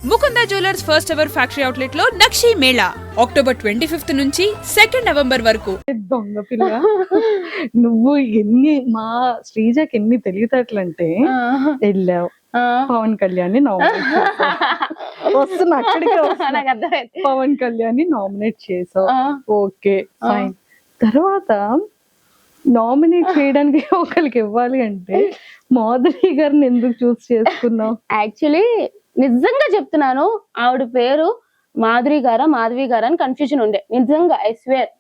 Mukunda jewellers first ever factory outlet లో నక్షి Mela October 25 నుంచి 2 November వరకు. దొంగ పిల్ల నువ్వు ఎన్ని మా శ్రీజకి ఎన్ని తెలివితేటలంటే వెళ్ళావు పవన్ కళ్యాణ్ వస్తున్నా అక్కడికే పవన్ కళ్యాణ్ నామినేట్ చేసావు. Okay fine. తర్వాత నామినేట్ చేయడానికి ఒకరికి ఇవ్వాలి అంటే మాధురి గారిని ఎందుకు చూస్ చేసుకున్నావు? యాక్చువల్లీ నిజంగా చెప్తున్నాను, ఆవిడ పేరు మాధురి గారా అని కన్ఫ్యూజన్ ఉండే. నిజంగా ఐ స్వేర్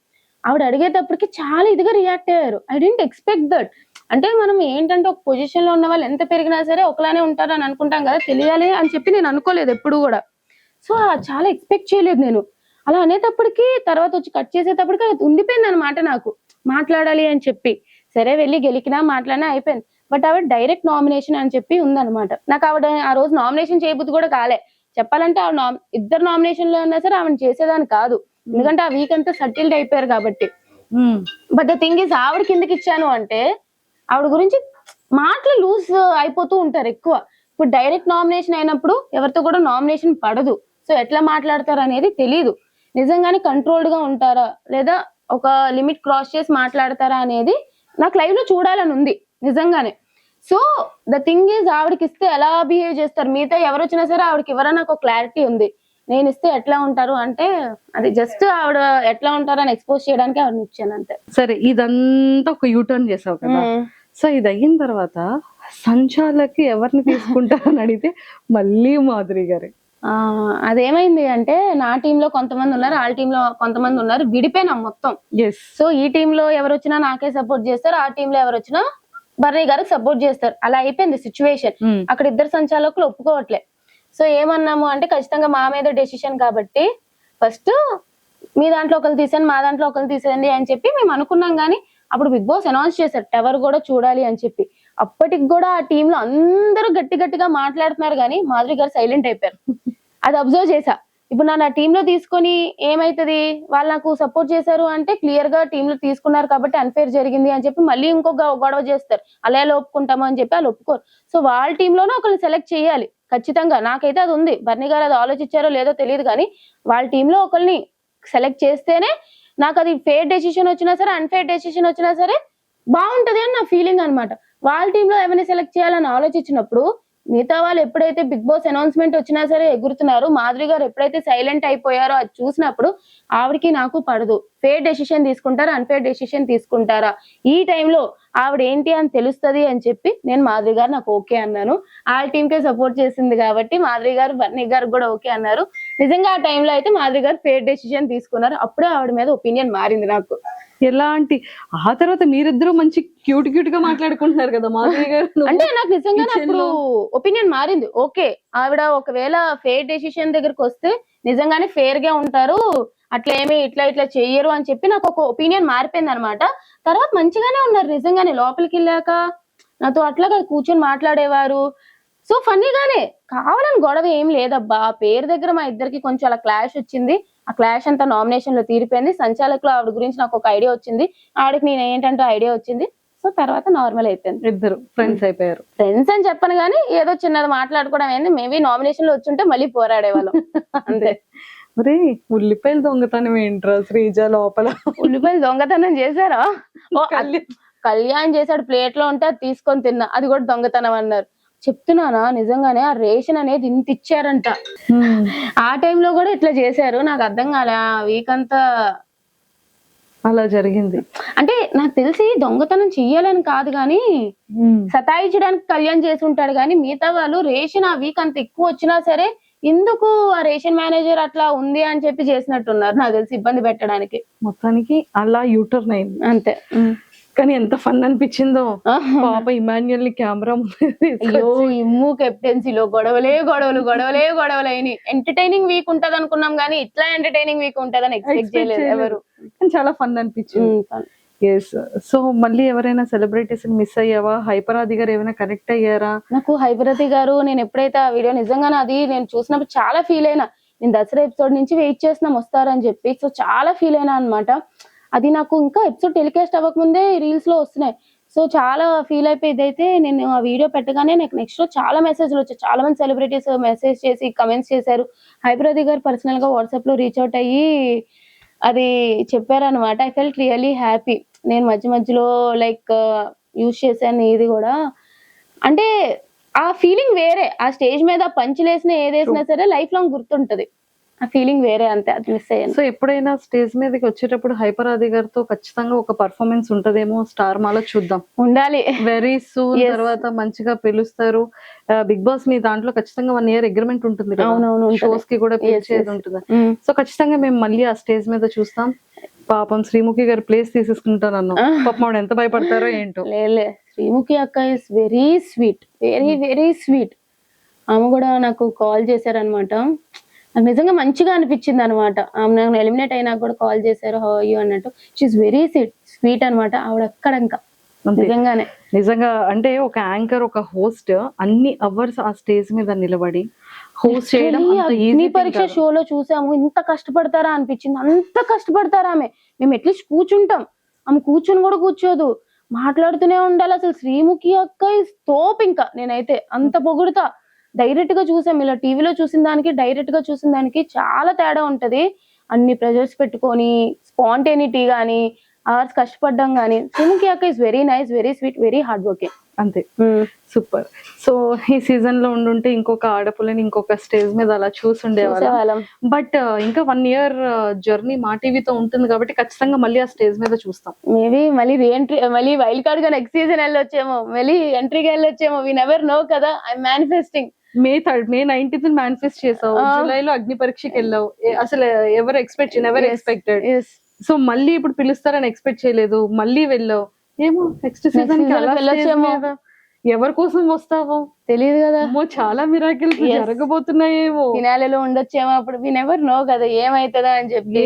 ఆవిడ అడిగేటప్పటికి చాలా ఇదిగా రియాక్ట్ అయ్యారు. I didn't expect that. అంటే మనం ఏంటంటే ఒక పొజిషన్ లో ఉన్న వాళ్ళు ఎంత పెరిగినా సరే ఒకలానే ఉంటారు అని అనుకుంటాం కదా, తెలియాలి అని చెప్పి నేను అనుకోలేదు ఎప్పుడు కూడా. సో చాలా ఎక్స్పెక్ట్ చేయలేదు నేను. అలా అనేటప్పటికి తర్వాత వచ్చి కట్ చేసేటప్పటికి అది ఉండిపోయింది అనమాట నాకు, మాట్లాడాలి అని చెప్పి. సరే వెళ్ళి గెలికినా మాట్లాడినా అయిపోయింది. బట్ ఆవిడ డైరెక్ట్ నామినేషన్ అని చెప్పి ఉందన్నమాట. నాకు ఆవిడ ఆ రోజు నామినేషన్ చేయబుద్ధి కూడా కాలే చెప్పాలంటే. ఆవిడ ఇద్దరు నామినేషన్ లో ఉన్నా సరే ఆవిడ చేసేదాన్ని కాదు, ఎందుకంటే ఆ వీక్ అంతా సటిల్డ్ అయిపోయారు కాబట్టి. బట్ ద థింగ్ ఈస్ ఆవిడ కిందకి ఇచ్చాను అంటే ఆవిడ గురించి మాటలు లూజ్ అయిపోతూ ఉంటారు ఎక్కువ. ఇప్పుడు డైరెక్ట్ నామినేషన్ అయినప్పుడు ఎవరితో కూడా నామినేషన్ పడదు. సో ఎట్లా మాట్లాడతారు అనేది తెలీదు. నిజంగానే కంట్రోల్డ్ గా ఉంటారా లేదా ఒక లిమిట్ క్రాస్ చేసి మాట్లాడతారా అనేది నాకు లైవ్ లో చూడాలని ఉంది నిజంగానే. సో ద థింగ్ ఈజ్ ఆవిడకి ఇస్తే ఎలా బిహేవ్ చేస్తారు, మిగతా ఎవరు వచ్చినా సరే ఆవిడకి ఎవరైనా నాకు క్లారిటీ ఉంది. నేను ఇస్తే ఎట్లా ఉంటారు అంటే అది జస్ట్ ఆవిడ ఎట్లా ఉంటారు అని ఎక్స్పోజ్ చేయడానికి ఆవిడని ఇచ్చాను అంతే. సరే ఇదంతా ఒక యూటర్న్ చేసావు కదా. సో ఇది అయిన తర్వాత సంచాలకి ఎవరిని తీసుకుంటారని అడిగితే మళ్ళీ మాధురి గారే. అదేమైంది అంటే నా టీంలో కొంతమంది ఉన్నారు, వాళ్ళ టీంలో కొంతమంది ఉన్నారు, విడిపోయినాం మొత్తం. సో ఈ టీంలో ఎవరు వచ్చినా నాకే సపోర్ట్ చేస్తారు, ఆ టీంలో ఎవరు వచ్చినా బర్నీ గారికి సపోర్ట్ చేస్తారు. అలా అయిపోయింది సిచ్యువేషన్. అక్కడ ఇద్దరు సంచాలకులు ఒప్పుకోవట్లే. సో ఏమన్నాము అంటే ఖచ్చితంగా మా మీద డెసిషన్ కాబట్టి ఫస్ట్ మీ దాంట్లో ఒకరు తీసేయండి, మా దాంట్లో ఒకరు తీసేయండి అని చెప్పి మేము అనుకున్నాం. కానీ అప్పుడు బిగ్ బాస్ అనౌన్స్ చేశారు టవర్ కూడా చూడాలి అని చెప్పి. అప్పటికి కూడా ఆ టీంలో అందరూ గట్టిగా మాట్లాడుతున్నారు కానీ మాధురి గారు సైలెంట్ అయిపోయారు. అది అబ్జర్వ్ చేశా. ఇప్పుడు నా టీంలో తీసుకొని ఏమైతుంది, వాళ్ళు నాకు సపోర్ట్ చేశారు అంటే క్లియర్ గా టీంలో తీసుకున్నారు కాబట్టి అన్ఫేర్ జరిగింది అని చెప్పి మళ్ళీ ఇంకొక గొడవ చేస్తారు. అలా ఎలా ఒప్పుకుంటాము అని చెప్పి వాళ్ళు ఒప్పుకోరు. సో వాళ్ళ టీంలోనే ఒకరిని సెలెక్ట్ చేయాలి ఖచ్చితంగా. నాకైతే అది ఉంది. బర్నీ గారు అది ఆలోచించారో లేదో తెలియదు కానీ వాళ్ళ టీంలో ఒకరిని సెలెక్ట్ చేస్తేనే నాకు అది ఫేర్ డెసిషన్ వచ్చినా సరే అన్ఫేర్ డెసిషన్ వచ్చినా సరే బాగుంటది అని నా ఫీలింగ్ అనమాట. వాళ్ళ టీంలో ఎవరిని సెలెక్ట్ చేయాలని ఆలోచించినప్పుడు మిగతా వాళ్ళు ఎప్పుడైతే బిగ్ బాస్ అనౌన్స్మెంట్ వచ్చినా సరే ఎగురుతున్నారు, మాధురి గారు ఎప్పుడైతే సైలెంట్ అయిపోయారో అది చూసినప్పుడు ఆవిడకి నాకు పడదు. ఫేర్ డెసిషన్ తీసుకుంటారా అన్ఫేర్ డెసిషన్ తీసుకుంటారా, ఈ టైంలో ఆవిడ ఏంటి అని తెలుస్తుంది అని చెప్పి నేను మాధురి గారు నాకు ఓకే అన్నాను. వాళ్ళ టీంకే సపోర్ట్ చేసింది కాబట్టి మాధురి గారు బర్నీ గారు కూడా ఓకే అన్నారు. నిజంగా ఆ టైంలో అయితే మాధురి గారు ఫేర్ డెసిషన్ తీసుకున్నారు. అప్పుడే ఆవిడ మీద ఒపీనియన్ మారింది నాకు. ఎలాంటి ఆ తర్వాత మీరిద్దరూ మంచి క్యూట్ గా మాట్లాడుకుంటున్నారు కదా మాధురి గారు. అంటే నాకు నిజంగానే అప్పుడు ఒపీనియన్ మారింది. ఓకే ఆవిడ ఒకవేళ ఫేర్ డెసిషన్ దగ్గరకు వస్తే నిజంగానే ఫేర్ గా ఉంటారు, అట్లా ఏమి ఇట్లా చెయ్యరు అని చెప్పి నాకు ఒక ఒపీనియన్ మారిపోయింది అనమాట. తర్వాత మంచిగానే ఉన్నారు నిజంగానే. లోపలికి వెళ్ళాక నాతో అట్లాగా కూర్చొని మాట్లాడేవారు. సో ఫన్నీగానే, కావాలని గొడవ ఏం లేదబ్బా. ఆ పేరు దగ్గర మా ఇద్దరికి కొంచెం అలా క్లాష్ వచ్చింది. ఆ క్లాష్ అంతా నామినేషన్ లో తీరిపోయింది. సంచాలకులు ఆవిడ గురించి నాకు ఒక ఐడియా వచ్చింది, ఆవిడకి నేను ఏంటంటే ఐడియా వచ్చింది. సో తర్వాత నార్మల్ అయిపోయింది. ఇద్దరు ఫ్రెండ్స్ అయిపోయారు. ఫ్రెండ్స్ అని చెప్పను కానీ ఏదో చిన్నది మాట్లాడుకోవడం అయింది. మేబీ నామినేషన్ లో వచ్చుంటే మళ్ళీ పోరాడేవాళ్ళం అంతే. మరి ఉల్లిపాయలు దొంగతనం ఏంట్రా శ్రీజ లోపల? ఉల్లిపాయలు దొంగతనం చేశారా? కళ్యాణ్ చేశాడు, ప్లేట్ లో ఉంటే అది తీసుకొని తిన్నా, అది కూడా దొంగతనం అన్నారు. చెప్తున్నానా నిజంగానే ఆ రేషన్ అనేది ఇంత ఇచ్చారంట. ఆ టైంలో కూడా ఇట్లా చేశారు. నాకు అర్థం కాలే. ఆ వీక్ అంతా అలా జరిగింది. అంటే నాకు తెలిసి దొంగతనం చెయ్యాలని కాదు కానీ సతాయించడానికి కళ్యాణ్ చేసి ఉంటాడు. కానీ మిగతా వాళ్ళు రేషన్ ఆ వీక్ అంత ఎక్కువ వచ్చినా సరే ఎందుకు ఆ రేషన్ మేనేజర్ అట్లా ఉంది అని చెప్పి చేసినట్టున్నారు నాకు తెలిసి, ఇబ్బంది పెట్టడానికి. మొత్తానికి అలా యూటర్న్ అయింది అంతే. కానీ ఎంత ఫన్ అనిపించిందో పాప ఇమాన్యుయల్ ని కెమెరా ఇమ్ము కెప్టెన్సీలో గొడవలు అయినాయి. ఎంటర్టైనింగ్ వీక్ ఉంటది అనుకున్నాం కానీ ఇట్లా ఎంటర్టైనింగ్ వీక్ ఉంటదని ఎక్స్పెక్ట్ చేయలేదు ఎవరు. చాలా ఫన్ అనిపించింది. ఎస్. సో మళ్ళీ ఎవరైనా సెలబ్రిటీస్ మిస్ అయ్యావా? హైపరాది గారు ఏమైనా కనెక్ట్ అయ్యారా? నాకు హైపరాది గారు నేను ఎప్పుడైతే ఆ వీడియో నిజంగానే అది నేను చూసినప్పుడు చాలా ఫీల్ అయినా. నేను దసరా ఎపిసోడ్ నుంచి వెయిట్ చేస్తున్నాం వస్తారని చెప్పి. సో చాలా ఫీల్ అయినా అనమాట. అది నాకు ఇంకా ఎపిసోడ్ టెలికాస్ట్ అవ్వకముందే రీల్స్ లో వస్తున్నాయి. సో చాలా ఫీల్ అయిపోయి ఇదైతే నేను ఆ వీడియో పెట్టగానే నాకు నెక్స్ట్ రోజు చాలా మెసేజ్లు వచ్చాయి. చాలా మంది సెలబ్రిటీస్ మెసేజ్ చేసి కమెంట్స్ చేశారు. హైప్రది గారు పర్సనల్ గా వాట్సాప్ లో రీచ్ అవుట్ అయ్యి అది చెప్పారనమాట. I felt really happy. నేను మధ్య మధ్యలో లైక్ యూజ్ చేశాను ఇది కూడా. అంటే ఆ ఫీలింగ్ వేరే. ఆ స్టేజ్ మీద పంచులేసిన ఏదేసినా సరే లైఫ్ లాంగ్ గుర్తుంటది. ఆ ఫీలింగ్ వేరే, అంతే. అది మిస్ అయ్యాను. సో ఎప్పుడైనా స్టేజ్ మీదకి వచ్చేటప్పుడు హైపర్ ఆది గారితో ఖచ్చితంగా ఒక పర్ఫార్మెన్స్ ఉంటదేమో స్టార్ మాలో చూద్దాం. ఉండాలి. Very soon. తర్వాత మంచిగా పిలుస్తారు. బిగ్ బాస్ మీ దాంట్లో ఖచ్చితంగా 1 year అగ్రిమెంట్ ఉంటుంది షోస్ కి కూడా పిలిచేది ఉంటుంది. సో ఖచ్చితంగా మేము మళ్ళీ ఆ స్టేజ్ మీద చూస్తాం. పాపం శ్రీముఖి గారు ప్లేస్ తీసేసుకుంటారన్నా. పాపం ఆవిడ ఎంత భయపడతారో ఏంటో. లేలే, శ్రీముఖి అక్క is very sweet, very very sweet. ఆమె కూడా నాకు కాల్ చేశారనమాట. నాకు నిజంగా మంచిగా అనిపించింది అనమాట. ఆమె నాకు ఎలిమినేట్ అయినా కూడా కాల్ చేశారు, హౌ ఆర్ యు అన్నట్టు. షీఈస్ వెరీ స్వీట్ అనమాట ఆవిడ. అక్కడ ఇంకా నిజంగానే నిజంగా అంటే ఒక యాంకర్, ఒక హోస్ట్ అన్ని అవర్స్ ఆ స్టేజ్ మీద నిలబడి హోస్ట్ చేయడం అగ్ని పరీక్ష షోలో చూసాము. ఇంత కష్టపడతారా అనిపించింది. అంత కష్టపడతారా ఆమె. మేము అట్లీస్ట్ కూర్చుంటాం, ఆమె కూర్చుని కూడా కూర్చోదు, మాట్లాడుతూనే ఉండాలి. అసలు శ్రీముఖి అక్క ఇస్ తోపు. ఇంకా నేనైతే అంత పొగుడుతా. డైరెక్ట్ గా చూసాం, ఇలా టీవీలో చూసిన దానికి డైరెక్ట్ గా చూసిన దానికి చాలా తేడా ఉంటది. అన్ని ప్రెజర్స్ పెట్టుకొని స్పాంటేనిటీ గానీ అవర్స్ కష్టపడ్డం గానీ. శ్రీముఖి అక్క is very nice, very sweet, very hard working. అంతే. సూపర్. సో ఈ సీజన్ లో ఉండుంటే ఇంకొక ఆడపుల్లని ఇంకొక స్టేజ్ మీద అలా చూసుండేవాళ్ళం. బట్ ఇంకా 1 year జర్నీ మా టీవీతో ఉంటుంది కాబట్టి ఖచ్చితంగా మళ్ళీ ఆ స్టేజ్ మీద చూస్తాం. మేబీ మళ్ళీ రీఎంట్రీ, మళ్ళీ వైల్డ్ కార్డ్ గా నెక్స్ట్ సీజన్ వెళ్ళొచ్చేమో, మళ్ళీ ఎంట్రీగా వెళ్ళొచ్చేమో. వి నెవర్ నో కదా. I manifesting. May 19th manifest చేసావు, జూలైలో అగ్ని పరీక్షకి వెళ్ళావు. అసలు ఎవరు ఎక్స్పెక్టెడ్. సో మళ్ళీ ఇప్పుడు పిలుస్తారని ఎక్స్పెక్ట్ చేయలేదు, మళ్ళీ వెళ్ళావు. ఏమో నెక్స్ట్ సీజన్ వెళ్ళొచ్చేమో. ఎవరి కోసం వస్తావో తెలియదు కదా. చాలా మిరాకిల్స్ జరగబోతున్నాయేమో. ఫినాలేలో ఉండొచ్చేమో. అప్పుడు వి నెవర్ నో కదా ఏమైతుందా అని చెప్పి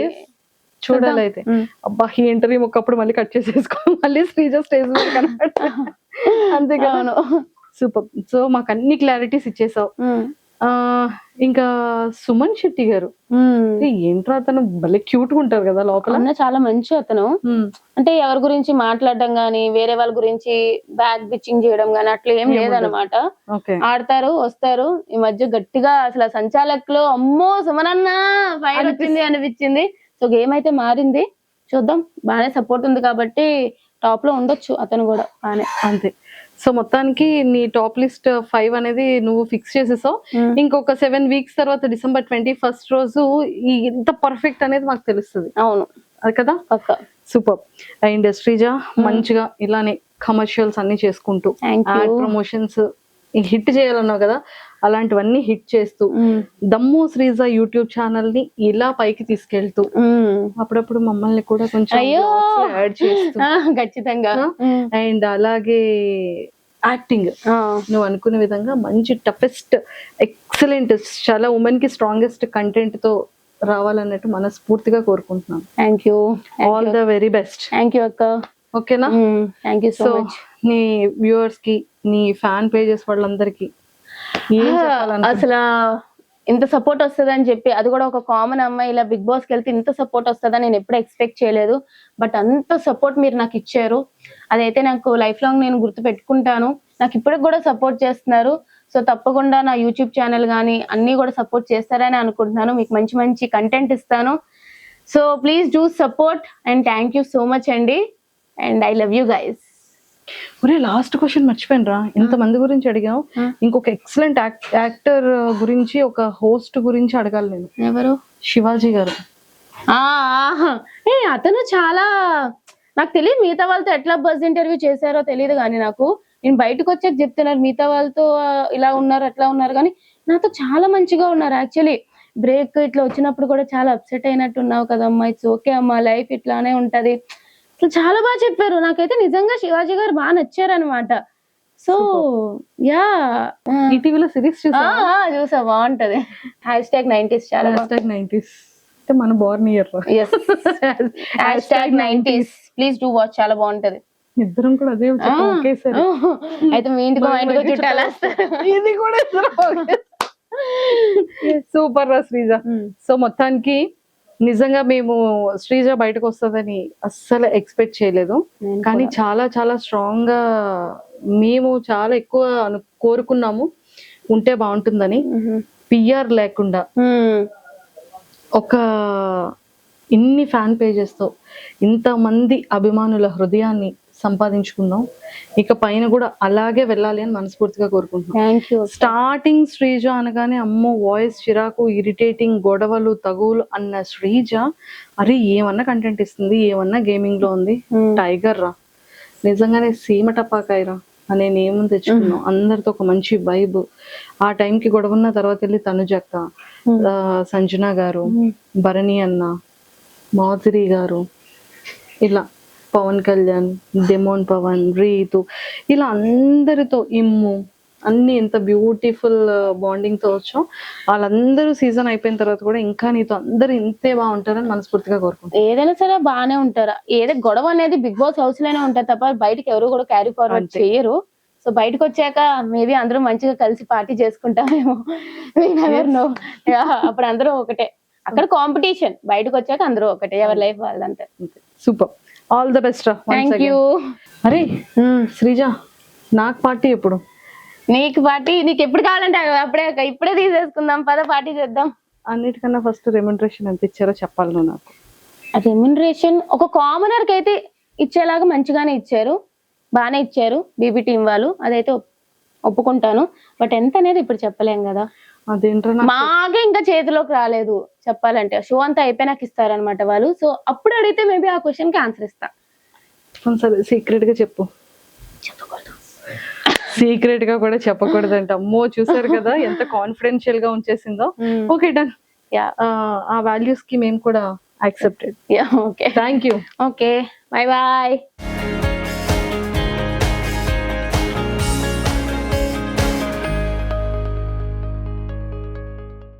చూడాలి. అయితే అబ్బా ఈ ఇంటర్వ్యూ ఒకప్పుడు మళ్ళీ కట్ చేసేసుకో, మళ్ళీ శ్రీజ స్టేజ్ మీద కనబడ. అంతేగాను. సూపర్. సో మాకు అన్ని క్లారిటీస్ ఇచ్చేసావు. ఇంకా సుమన్ శెట్టి గారు ఏంట్రా, అతను భలే క్యూట్ గా ఉంటారు కదా లోపల. చాలా మంచి అతను. అంటే ఎవరి గురించి మాట్లాడడం గానీ, వేరే వాళ్ళ గురించి బ్యాక్ బిచ్చింగ్ చేయడం గానీ అట్లా ఏం లేదనమాట. ఆడతారు, వస్తారు. ఈ మధ్య గట్టిగా అసలు సంచాలక్ లో అమ్మో సుమనన్న ఫైర్ వచ్చింది అనిపించింది. సో గేమ్ అయితే మారింది, చూద్దాం. బాగానే సపోర్ట్ ఉంది కాబట్టి టాప్ లో ఉండొచ్చు అతను కూడా బానే. అంతే. సో మొత్తానికి నీ టాప్ లిస్ట్ 5 అనేది నువ్వు ఫిక్స్ చేసేసావు. ఇంకొక 7 weeks తర్వాత December 21st రోజు ఇంత పర్ఫెక్ట్ అనేది మాకు తెలుస్తుంది. అవును, అది కదా. సూపర్. అండ్ శ్రీజ మంచిగా ఇలానే కమర్షియల్స్ అన్ని చేసుకుంటూ యాడ్ ప్రమోషన్స్ హిట్ చేయాలన్నావు కదా, అలాంటివన్నీ హిట్ చేస్తూ దమ్ము శ్రీజ యూట్యూబ్ ఛానల్ ని ఇలా పైకి తీసుకెళ్తూ అప్పుడప్పుడు మమ్మల్ని కూడా కొంచెం యాడ్ చేస్తూ ఖచ్చితంగా. అండ్ అలాగే యాక్టింగ్ నువ్వు అనుకునే విధంగా మంచి టఫెస్ట్ ఎక్సలెంట్ చాలా ఉమెన్ కి స్ట్రాంగెస్ట్ కంటెంట్ తో రావాలన్నట్టు మనస్ఫూర్తిగా కోరుకుంటున్నాను. Thank you. All the very best. Thank you అక్క. ఓకేనా. Thank you so much. నీ వ్యూవర్స్ కి, నీ ఫ్యాన్ పేజెస్ వాళ్ళందరికి అసలు ఇంత సపోర్ట్ వస్తుంది అని చెప్పి, అది కూడా ఒక కామన్ అమ్మాయి ఇలా బిగ్ బాస్ కి వెళ్తే ఇంత సపోర్ట్ వస్తుందని నేను ఎప్పుడు ఎక్స్పెక్ట్ చేయలేదు. బట్ అంత సపోర్ట్ మీరు నాకు ఇచ్చారు, అదైతే నాకు లైఫ్ లాంగ్ నేను గుర్తు పెట్టుకుంటాను. నాకు ఇప్పటికి కూడా సపోర్ట్ చేస్తున్నారు. సో తప్పకుండా నా యూట్యూబ్ ఛానల్ కానీ అన్ని కూడా సపోర్ట్ చేస్తారని అనుకుంటున్నాను. మీకు మంచి మంచి కంటెంట్ ఇస్తాను. So please do support and thank you so much అండి. And I love you guys. ఒరే లాస్ట్ క్వశ్చన్ మర్చిపోయిన రా, ఇంతమంది గురించి అడిగాం, ఇంకొక ఎక్సలెంట్ యాక్టర్ గురించి, ఒక హోస్ట్ గురించి అడగాలి నేను. ఎవరు? శివాజీ గారు. అతను చాలా, నాకు తెలియదు మిగతా వాళ్ళతో ఎట్లా బజ్ ఇంటర్వ్యూ చేశారో తెలియదు కానీ నాకు, నేను బయటకు వచ్చాక చెప్తున్నారు మిగతా వాళ్ళతో ఇలా ఉన్నారు అట్లా ఉన్నారు, కానీ నాతో చాలా మంచిగా ఉన్నారు. యాక్చువల్లీ బ్రేక్ ఇట్లా వచ్చినప్పుడు కూడా చాలా అప్సెట్ అయినట్టు ఉన్నావు కదమ్మా, ఇట్స్ ఓకే అమ్మా, లైఫ్ ఇట్లానే ఉంటది, అసలు చాలా బాగా చెప్పారు. నాకైతే నిజంగా శివాజీ గారు బాగా నచ్చారనమాట. సో యా, ఈటీవీలో సిరీస్ చూసా, బాగుంటది. #90s చాలా. #90s అంటే మన Born year. #90s please do watch, చాలా బాగుంటది. ఇద్దరం కూడా అదే ఒకేసారి. అయితే మీ ఇంటికి మా ఇంటికి చుట్టాలు ఇది కూడా సూపర్ రా శ్రీజ. సో మొత్తానికి నిజంగా మేము శ్రీజ బయటకు వస్తుందని అస్సలు ఎక్స్పెక్ట్ చేయలేదు. కానీ చాలా చాలా స్ట్రాంగ్ గా మేము చాలా ఎక్కువ కోరుకున్నాము ఉంటే బాగుంటుందని. పిఆర్ లేకుండా ఒక ఇన్ని ఫ్యాన్ పేజెస్ తో ఇంతమంది అభిమానుల హృదయాన్ని సంపాదించుకున్నాం. ఇక పైన కూడా అలాగే వెళ్ళాలి అని మనస్ఫూర్తిగా కోరుకుంటున్నాం. స్టార్టింగ్ శ్రీజ అనగానే అమ్మో వాయిస్ చిరాకు, ఇరిటేటింగ్, గొడవలు, తగువులు అన్న శ్రీజ అరే ఏమన్నా కంటెంట్ ఇస్తుంది, ఏమన్నా గేమింగ్ లో ఉంది, టైగర్ రా, నిజంగానే సీమ టపాకాయరా అనే నేమ్ తెచ్చుకున్నాం. అందరితో ఒక మంచి వైబ్. ఆ టైంకి గొడవ ఉన్న తర్వాత వెళ్ళి తనుజక్క, సంజన గారు, భరణి అన్న, మాధురి గారు, ఇలా పవన్ కళ్యాణ్, డెమోన్ పవన్, రీతు, ఇలా అందరితో ఇమ్ము అన్ని ఎంత బ్యూటిఫుల్ బాండింగ్ తో వచ్చాం. వాళ్ళందరూ సీజన్ అయిపోయిన తర్వాత కూడా ఇంకా నీతో అందరూ ఇంతే బాగుంటారని మనస్ఫూర్తిగా కోరుకుంటాం. ఏదైనా సరే బాగానే ఉంటారా, ఏదో గొడవ అనేది బిగ్ బాస్ హౌస్ లోనే ఉంటారు తప్ప బయటకి ఎవరు కూడా క్యారీ ఫార్వర్డ్ చేయరు. సో బయటకు వచ్చాక మేబీ అందరూ మంచిగా కలిసి పార్టీ చేసుకుంటామేమో, అప్పుడు అందరూ ఒకటే. అక్కడ కాంపిటీషన్, బయటకు వచ్చాక అందరూ ఒకటే, ఎవరి లైఫ్ వాళ్ళంతే. Super, all the best. Thank you. అరే శ్రీజ, నాకు పార్టీ ఎప్పుడు? నీకు పార్టీ నీకు ఎప్పుడు కావాలంటే అప్పుడే, ఇప్పుడే తీసేసుకుందాం పద, పార్టీ చేద్దాం. అన్నిటికన్నా ఫస్ట్ రెమ్యునరేషన్ ఎంత ఇచ్చారో చెప్పాలి నువ్వు నాకు. రెమ్యునరేషన్ ఒక కామనర్ కి అయితే ఇచ్చేలాగా మంచిగానే ఇచ్చారు, బాగానే ఇచ్చారు బీబీ టీం వాళ్ళు, అదైతే ఒప్పుకుంటాను. బట్ ఎంత అనేది ఇప్పుడు చెప్పలేం కదా, అదేంటో మాకే ఇంకా చేతిలోకి రాలేదు చెప్పాలంటే. షో అంతా అయిపోయినాక ఇస్తారనమాట వాళ్ళు. సో అప్పుడు అడిగితే మేబీ ఆ క్వశ్చన్ కి ఆన్సర్ ఇస్తా. సరే సీక్రెట్ గా చెప్పు. సీక్రెట్ గా కూడా చెప్పకూడదంట. అమ్మో చూసారు కదా ఎంత కాన్ఫిడెన్షియల్ గా ఉంచేసిందో. ఓకే డన్, ఆ వాల్యూస్ కి మేము కూడా accepted. Okay, thank you. Okay, bye bye.